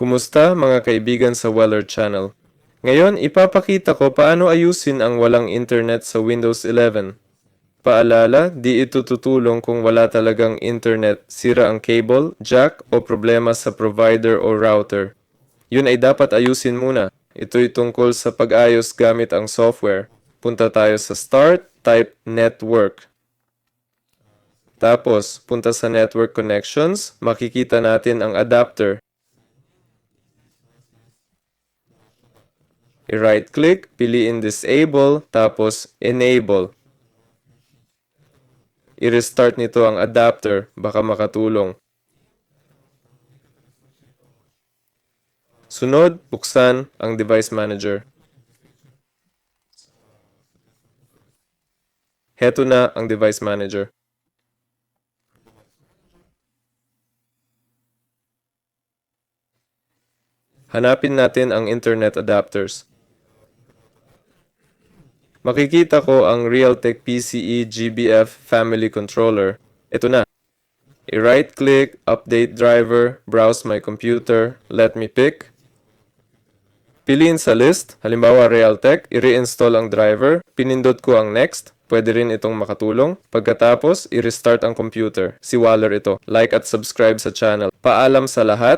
Kumusta mga kaibigan sa Weller Channel? Ngayon, ipapakita ko paano ayusin ang walang internet sa Windows 11. Paalala, di ito tutulong kung wala talagang internet, sira ang cable, jack o problema sa provider o router. Yun ay dapat ayusin muna. Ito'y tungkol sa pag-ayos gamit ang software. Punta tayo sa Start, type Network. Tapos, punta sa Network Connections, makikita natin ang adapter. I-right-click, piliin Disable, tapos Enable. I-restart nito ang adapter, baka makatulong. Sunod, buksan ang Device Manager. Heto na ang Device Manager. Hanapin natin ang Internet Adapters. Makikita ko ang Realtek PCE GBF Family Controller. Ito na. I-right-click, Update Driver, Browse My Computer, Let Me Pick. Piliin sa list, halimbawa Realtek, i-reinstall ang driver, pinindot ko ang Next, pwede rin itong makatulong. Pagkatapos, i-restart ang computer. Si Waller ito. Like at subscribe sa channel. Paalam sa lahat.